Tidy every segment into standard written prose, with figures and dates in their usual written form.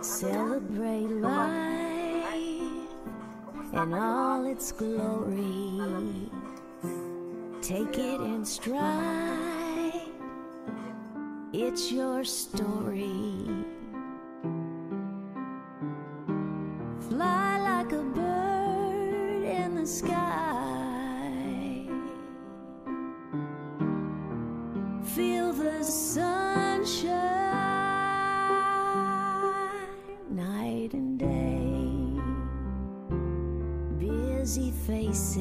Celebrate life and all its glory. Take it in stride. It's your story. Fly like a bird in the sky. Feel the sunshine night and day. Busy faces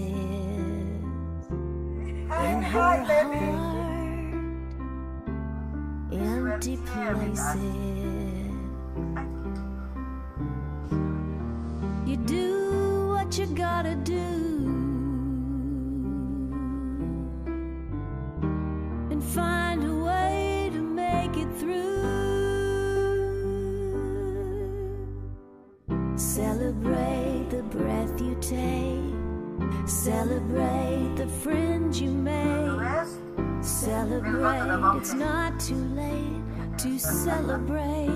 in her heart, empty places. You do what you gotta do and find a way to make it through. Celebrate the breath you take. Celebrate the friends you make. Celebrate, it's not too late to celebrate.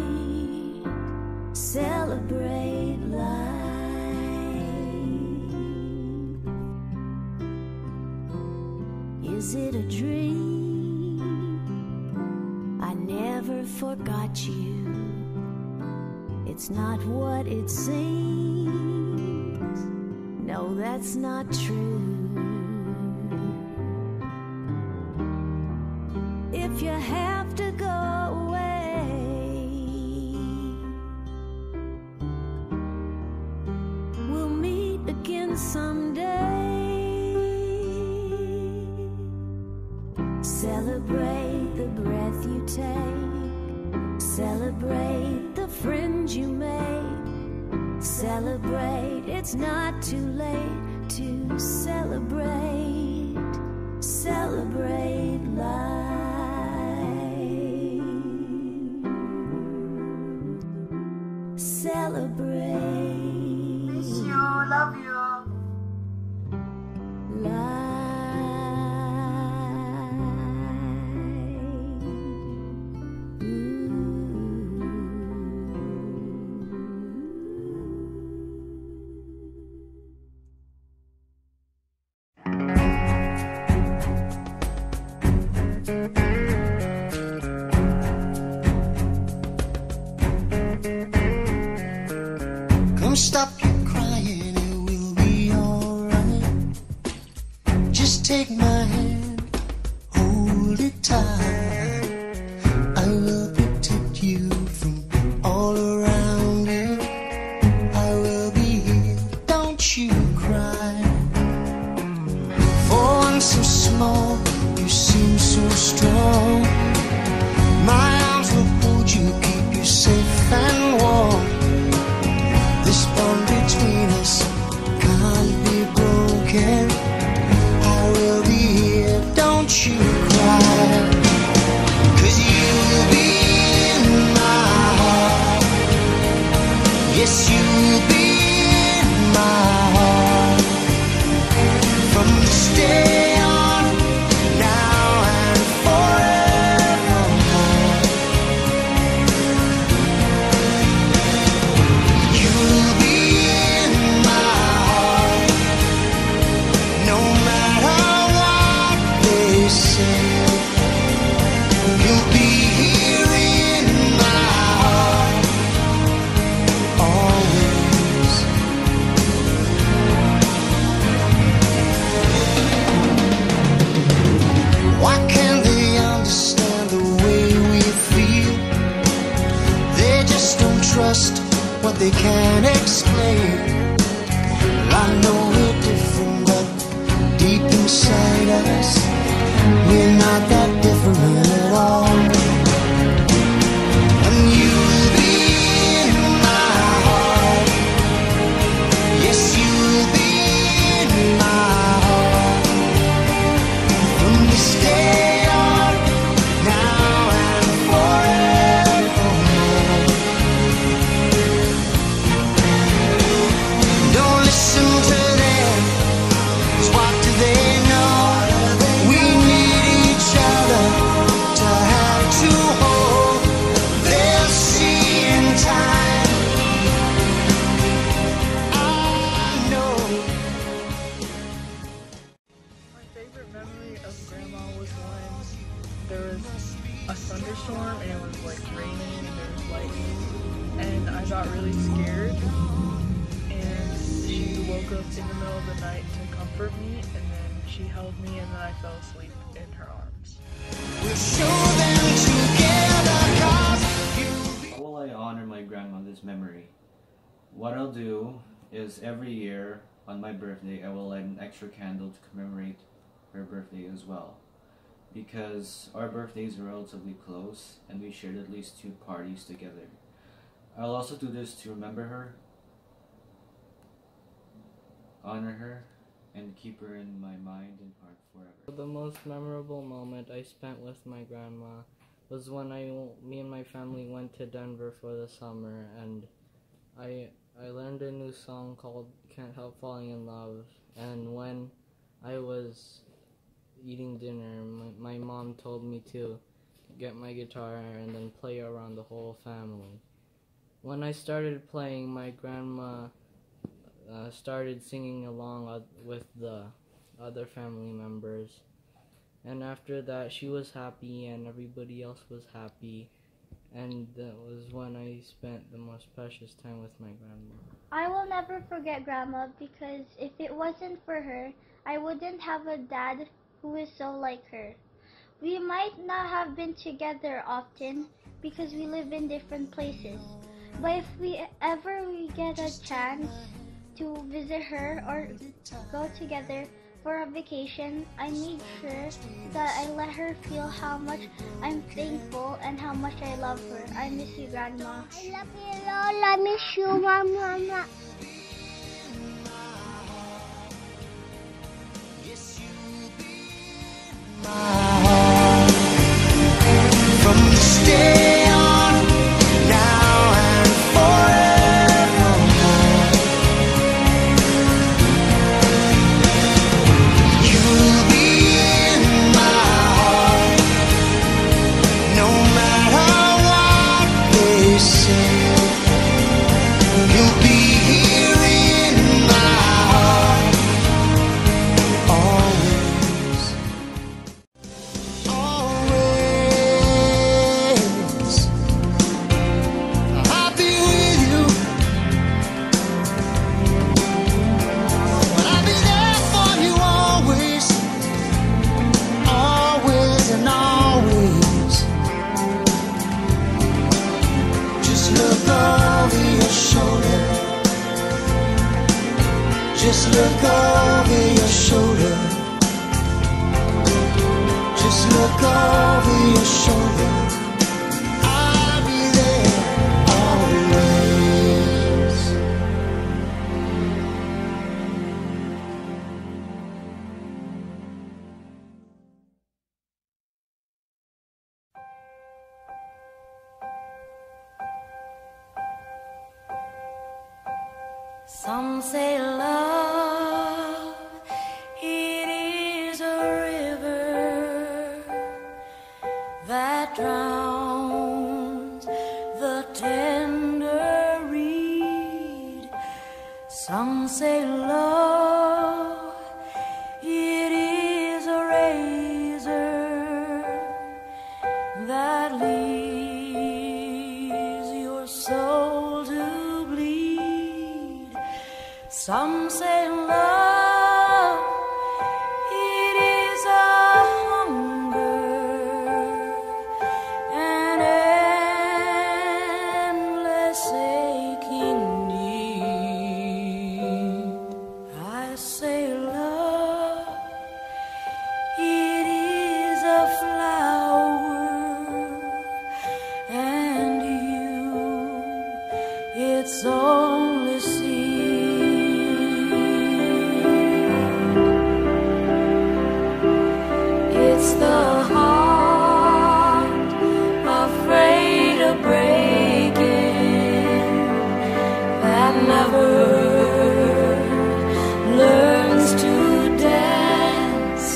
Celebrate life. Is it a dream? I never forgot you. It's not what it seems. No, that's not true. If you have to go away, we'll meet again someday. Celebrate the breath you take. Celebrate the friends you make. Celebrate, it's not too late to celebrate. Celebrate life. Celebrate. Miss you, love you. Stop your crying, it will be alright. Just take my hand, hold it tight. I will protect you from all around you. I will be here, don't you cry. For one so small, you seem so strong. My arms will hold you, keep you safe and warm. This bond between us can't be broken. I will be here, don't you cry. 'Cause you'll be in my heart. Yes, you'll be in my heart. From this day on, now and forevermore. You'll be in my heart, no matter what they say. You'll be here in my heart, always. Why can't they understand the way we feel? They just don't trust what they can't explain. I know we're different, but deep inside us, we're not that different at all. And you'll be in my heart. Yes, you'll be in my heart. From this day on, now and forevermore. Don't listen to them, 'cause what do they know? We need each other. really scared, and she woke up in the middle of the night to comfort me, and then she held me, and then I fell asleep in her arms. How will I honor my grandmother's memory? What I'll do is every year on my birthday I will light an extra candle to commemorate her birthday as well. Because our birthdays are relatively close and we shared at least 2 parties together. I'll also do this to remember her, honor her, and keep her in my mind and heart forever. The most memorable moment I spent with my grandma was when me and my family went to Denver for the summer, and I learned a new song called Can't Help Falling in Love. And when I was eating dinner, my mom told me to get my guitar and then play around the whole family. When I started playing, my grandma started singing along with the other family members, and after that she was happy and everybody else was happy, and that was when I spent the most precious time with my grandma. I will never forget Grandma, because if it wasn't for her, I wouldn't have a dad who is so like her. We might not have been together often because we live in different places, but if we get a chance to visit her or go together for a vacation, I made sure that I let her feel how much I'm thankful and how much I love her. I miss you, Grandma. I love you, Lola. I miss you, Mama. From this day on, now and forevermore, you'll be in my heart, no matter what they say. You'll be here in my heart, always. Always, I'll be with you, but I'll be there for you always, always and always. Just look over your shoulder, just look over your shoulder. Just look over your shoulder. I'll be there always. Some say love, it is a river that drowns the tender reed. Some say love, it is a razor that leaves your soul to bleed. Some say love, it is a hunger, an endless aching need. I say love, it is a flower, and you, it's only seed. It's the heart afraid of breaking that never learns to dance.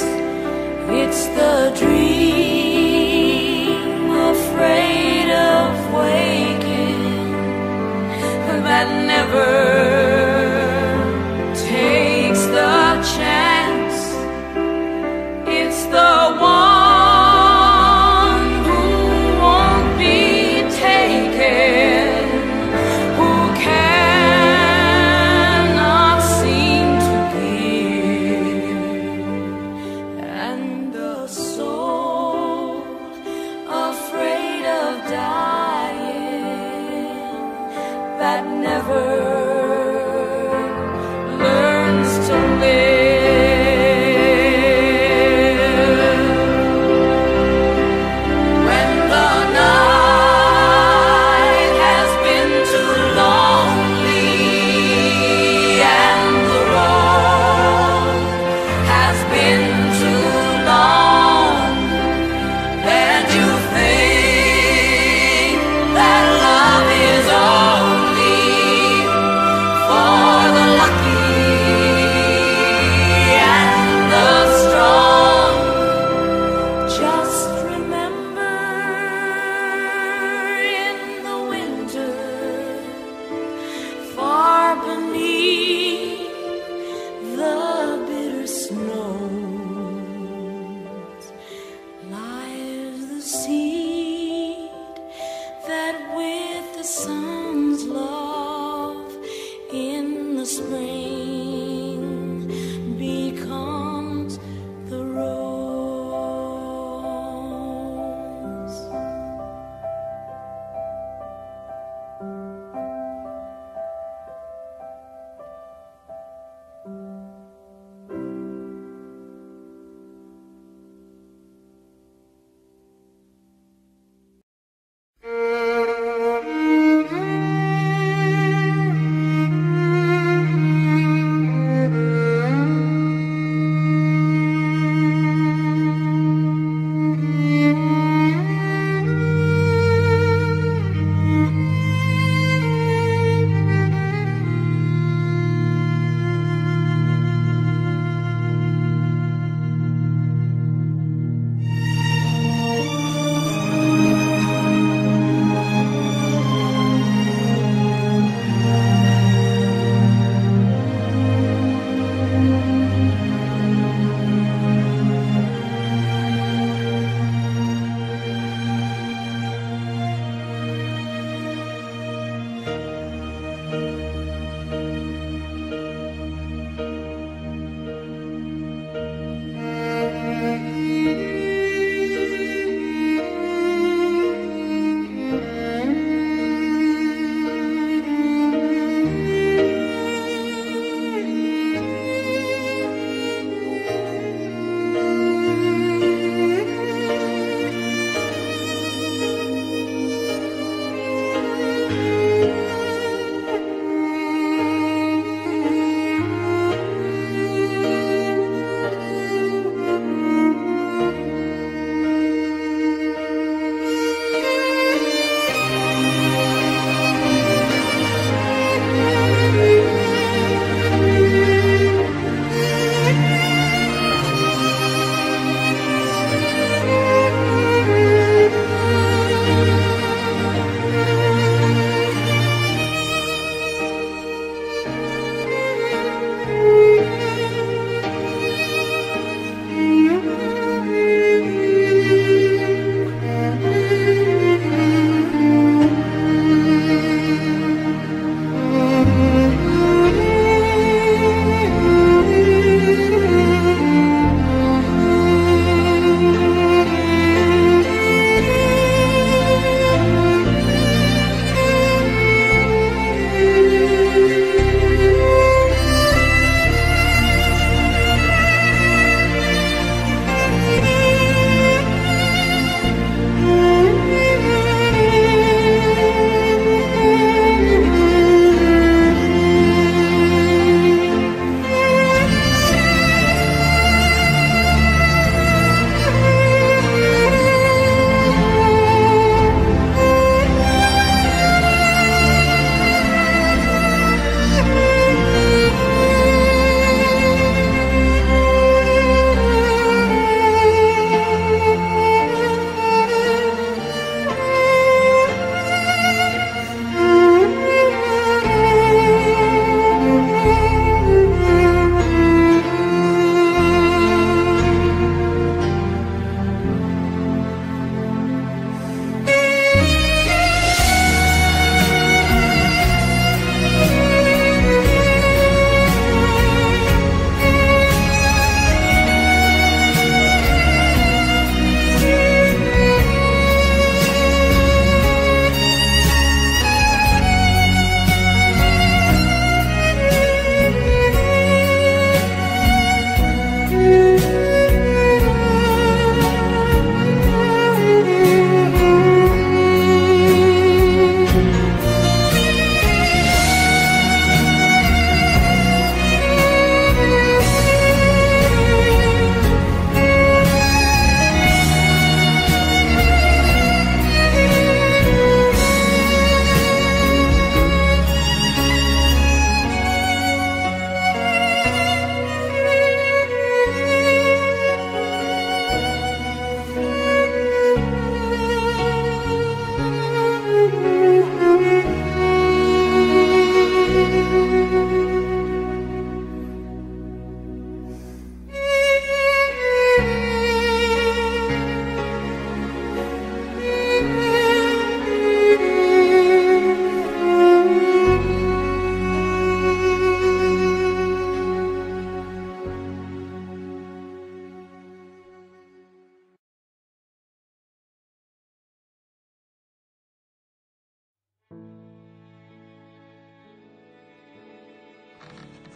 It's the dream afraid of waking that never takes the chance. It's the one who won't be taken, who shepherd learns to live. When the night has been too lonely and the road has been too long, and you think that love is only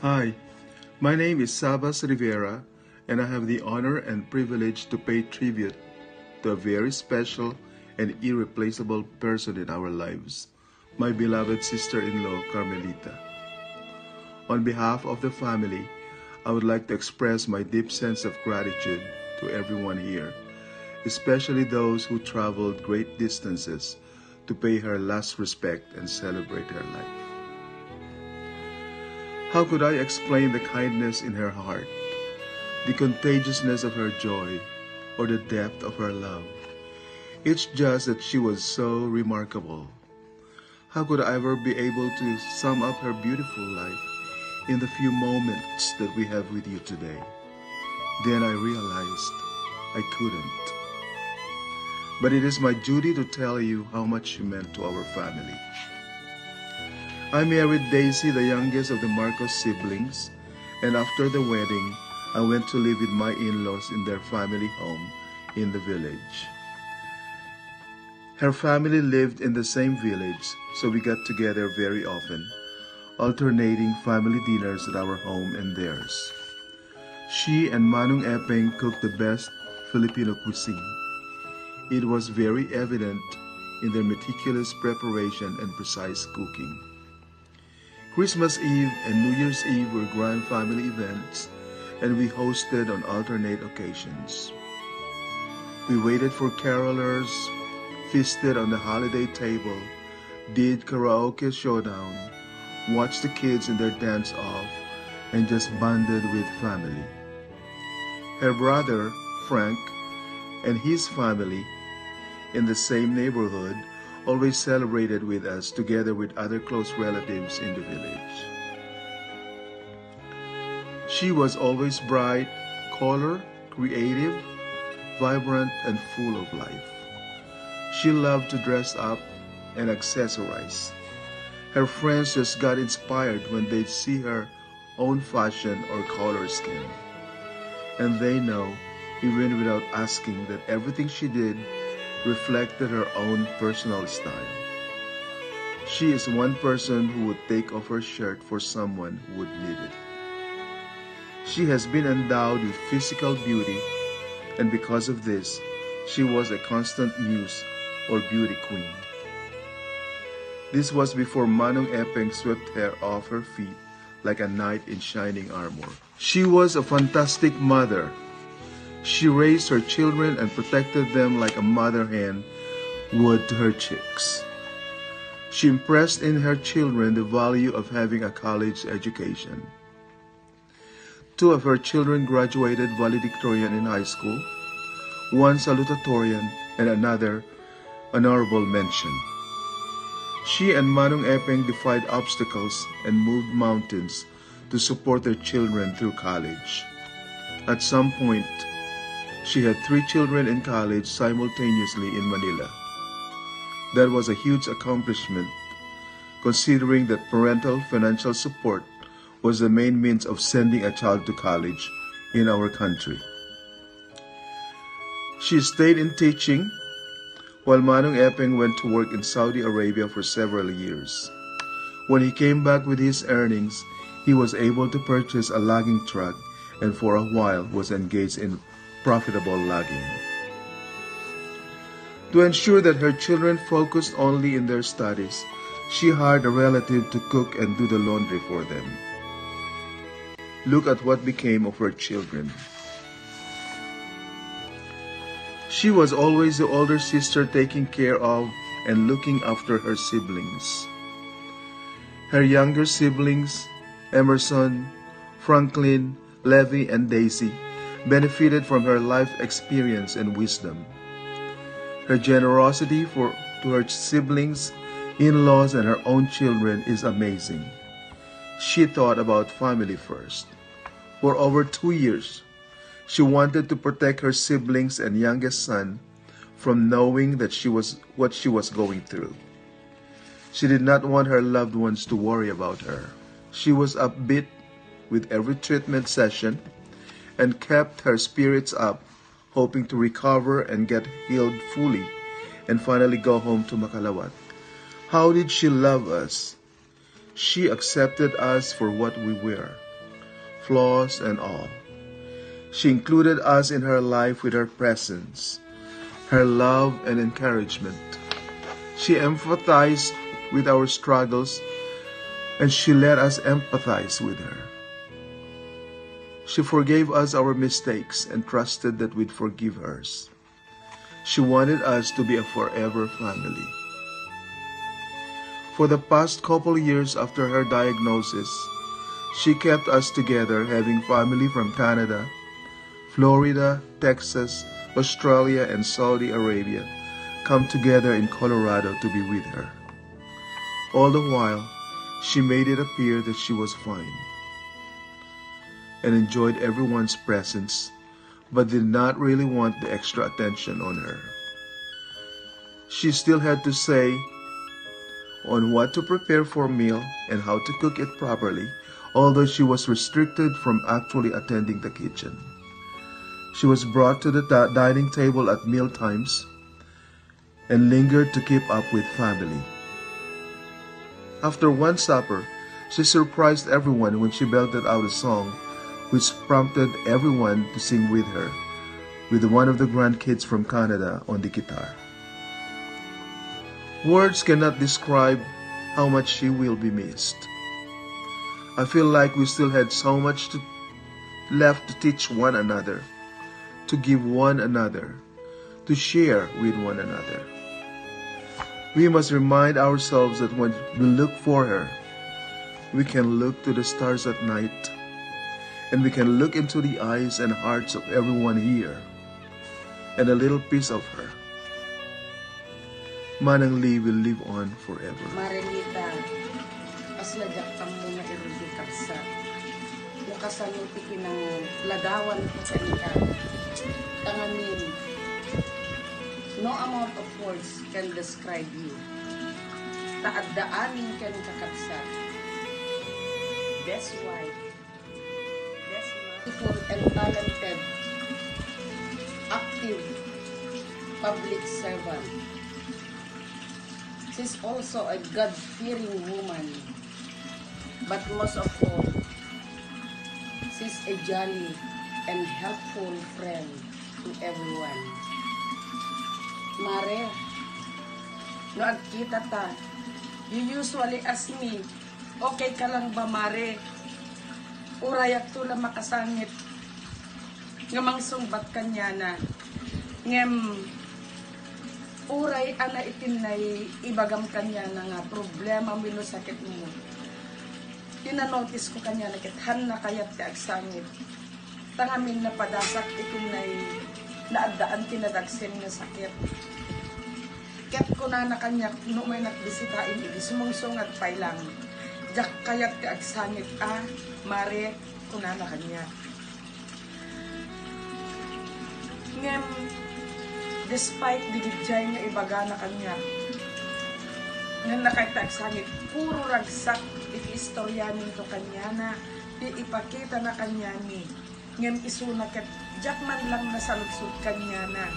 Hi, my name is Sabas Rivera, and I have the honor and privilege to pay tribute to a very special and irreplaceable person in our lives, my beloved sister-in-law, Carmelita. On behalf of the family, I would like to express my deep sense of gratitude to everyone here, especially those who traveled great distances to pay her last respect and celebrate her life. How could I explain the kindness in her heart, the contagiousness of her joy, or the depth of her love? It's just that she was so remarkable. How could I ever be able to sum up her beautiful life in the few moments that we have with you today? Then I realized I couldn't. But it is my duty to tell you how much she meant to our family. I married Daisy, the youngest of the Marcos siblings, and after the wedding, I went to live with my in-laws in their family home in the village. Her family lived in the same village, so we got together very often, alternating family dinners at our home and theirs. She and Manong Epeng cooked the best Filipino cuisine. It was very evident in their meticulous preparation and precise cooking. Christmas Eve and New Year's Eve were grand family events, and we hosted on alternate occasions. We waited for carolers, feasted on the holiday table, did karaoke showdown, watched the kids in their dance-off, and just bonded with family. Her brother, Frank, and his family in the same neighborhood always celebrated with us together with other close relatives in the village. She was always bright, color, creative, vibrant, and full of life. She loved to dress up and accessorize. Her friends just got inspired when they'd see her own fashion or color scheme. And they know, even without asking, that everything she did reflected her own personal style. She is one person who would take off her shirt for someone who would need it. She has been endowed with physical beauty, and because of this, she was a constant muse or beauty queen. This was before Manong Epeng swept her off her feet like a knight in shining armor. She was a fantastic mother. She raised her children and protected them like a mother hen would to her chicks. She impressed in her children the value of having a college education. 2 of her children graduated valedictorian in high school, 1 salutatorian, and another honorable mention. She and Manong Epeng defied obstacles and moved mountains to support their children through college. At some point, she had 3 children in college simultaneously in Manila. That was a huge accomplishment, considering that parental financial support was the main means of sending a child to college in our country. She stayed in teaching, while Manong Epeng went to work in Saudi Arabia for several years. When he came back with his earnings, he was able to purchase a logging truck and for a while was engaged in profitable logging. To ensure that her children focused only in their studies, she hired a relative to cook and do the laundry for them. Look at what became of her children. She was always the older sister taking care of and looking after her siblings. Her younger siblings, Emerson, Franklin, Levi, and Daisy, benefited from her life experience and wisdom. Her generosity to her siblings, in-laws, and her own children is amazing. She thought about family first. For over 2 years, she wanted to protect her siblings and youngest son from knowing that what she was going through. She did not want her loved ones to worry about her. She was upbeat with every treatment session and kept her spirits up, hoping to recover and get healed fully and finally go home to Makalawat. How did she love us? She accepted us for what we were. flaws, and all. She included us in her life with her presence, her love, and encouragement. She empathized with our struggles, and she let us empathize with her. She forgave us our mistakes and trusted that we'd forgive hers. She wanted us to be a forever family. For the past couple years after her diagnosis, she kept us together, having family from Canada, Florida, Texas, Australia, and Saudi Arabia come together in Colorado to be with her. All the while, she made it appear that she was fine and enjoyed everyone's presence, but did not really want the extra attention on her. She still had to say on what to prepare for a meal and how to cook it properly, although she was restricted from actually attending the kitchen. She was brought to the dining table at meal times and lingered to keep up with family. After one supper, she surprised everyone when she belted out a song which prompted everyone to sing with her, with one of the grandkids from Canada on the guitar. Words cannot describe how much she will be missed. I feel like we still had so much left to teach one another, to give one another, to share with one another. We must remind ourselves that when we look for her, we can look to the stars at night, and we can look into the eyes and hearts of everyone here, and a little piece of her, Manang Lee, will live on forever. CLARAVALL, aslajak kamu na irudi kapsa. Mukasanuti kinang ladawan ko kanika. Tangamin, no amount of words can describe you. Taadaanin kan kakapsa. That's why. Beautiful and talented, active public servant. She's also a God-fearing woman, but most of all, she's a jolly and helpful friend to everyone. Mare, no agkita ta, you usually ask me, okay ka lang ba, Mare? Urayak tula makasangit ngamang sungbat kanya na ngem uray ana itinay ibagam kanya na nga problema milo sakit mo. Tinanotice ko kanya na kithan na kayat ti agsangit tangamin na padasak itinay naadaan tinadagsen nga sakit. Ket ko na kanya no may nakbisitahin idi sumungsungat pailang jak kayat ti agsangit Mare, kunana kanya. Ngem, despite digidjay nga ibaga na kanya, nga nakita sangit, puro ragsak iti istoryanin to kanya na ipakita na kanya ni. Ngem isuna ket jak man lang nasaludsud kanya na.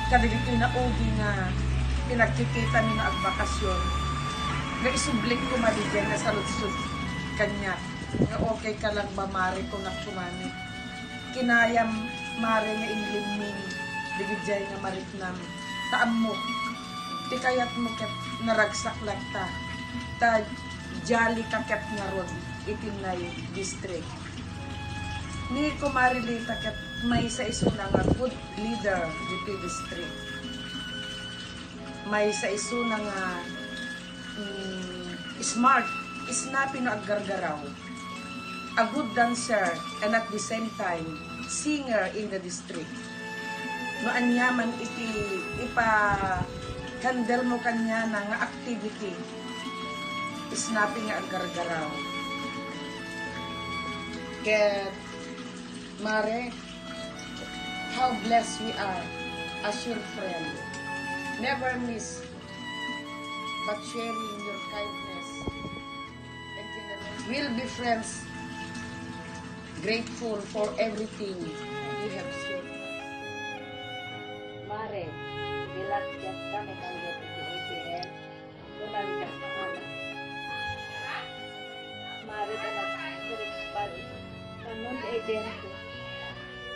Kadigiti na ugi nga pinagkikita ni na agbakasyon. Nga isublik ko madigyan na saludsud kanya. Nga okay ka lang ba, Mare, kung nakumani? Kinayam, Mare, nga inlimning, digidjay nga maritnam. Taam mo, ti kayat mo ket naragsak lang ta. Ta jali ka ket nga ron, itinay district. Ni kumarilita ket may sa iso na nga good leader dito district. May sa iso na nga smart, snappy na aggargaraw. A good dancer and at the same time singer in the district. No anyaman ipa-handle mo kanya na nga activity. Snapping nga aggargaraw. Ket Mare, how blessed we are as your friend. Never miss but sharing your kindness and generosity. We'll be friends. Grateful for everything you have shared with us. Mare, bilat just kami tanggap di ATM, tunang just mahal. Mare, tanak, spiritual presidente.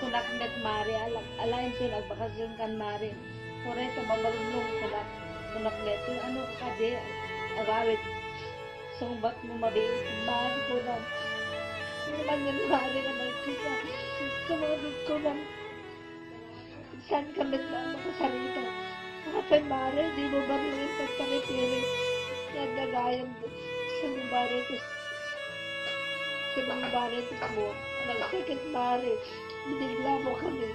Kunak met mare alain to nagbakasyon kan mare. Kore to mamarunong kunak met ano ka de agawit. Sumbat mo mabi mare ko na. Naman mare na magkita. Sumabot ko na. Saan kami na makasalita? Kapag mare, di mo ba rin yung pagpapipili? Nagdagayang sa mga baritos mo. Nagsakit mare, binigla mo kami.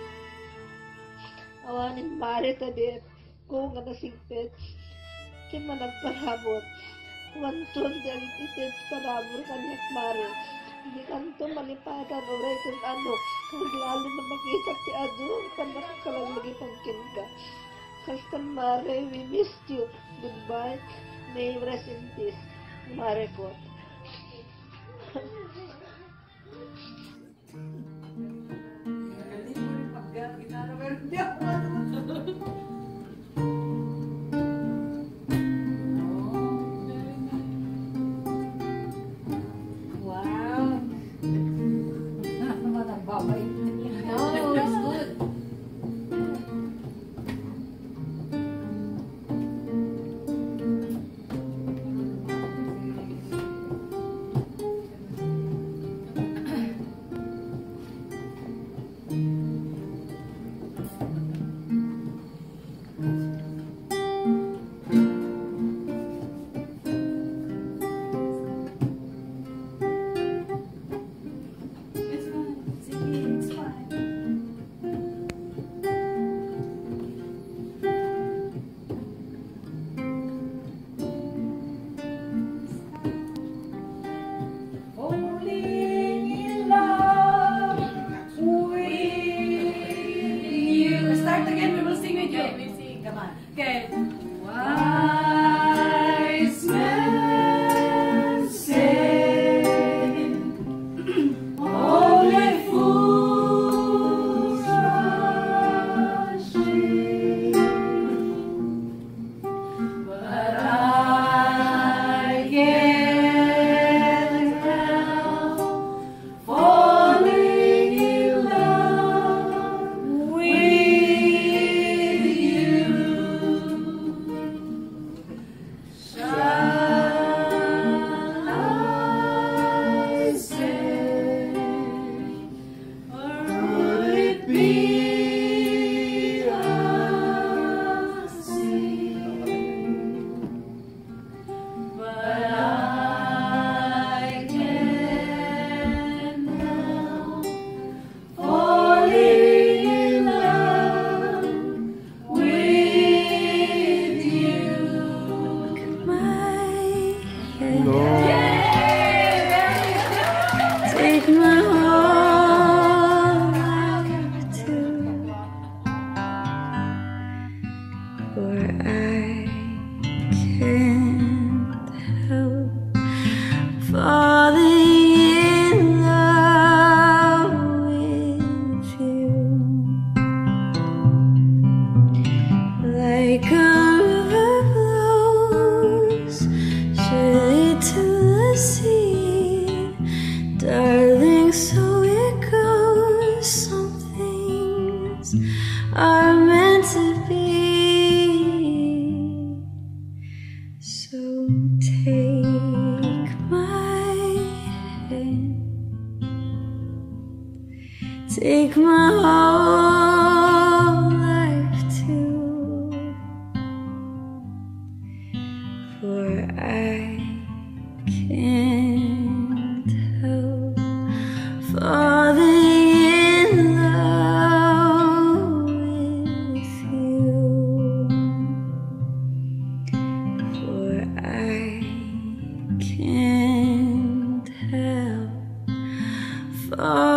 Awanin mare tabi, kung nga nasingpit. Kima nagparabot. Wantun di ang itit parabor kanyak mare. Hindi kanto malipadan o kung ano. Kung lalo na makita ti Ado, panak ka lang magipangkin ka. Kastan mare, we missed you. Goodbye. May you rest in peace. Mare ko. Take my whole life too, for I can't help falling in love with you, for I can't help falling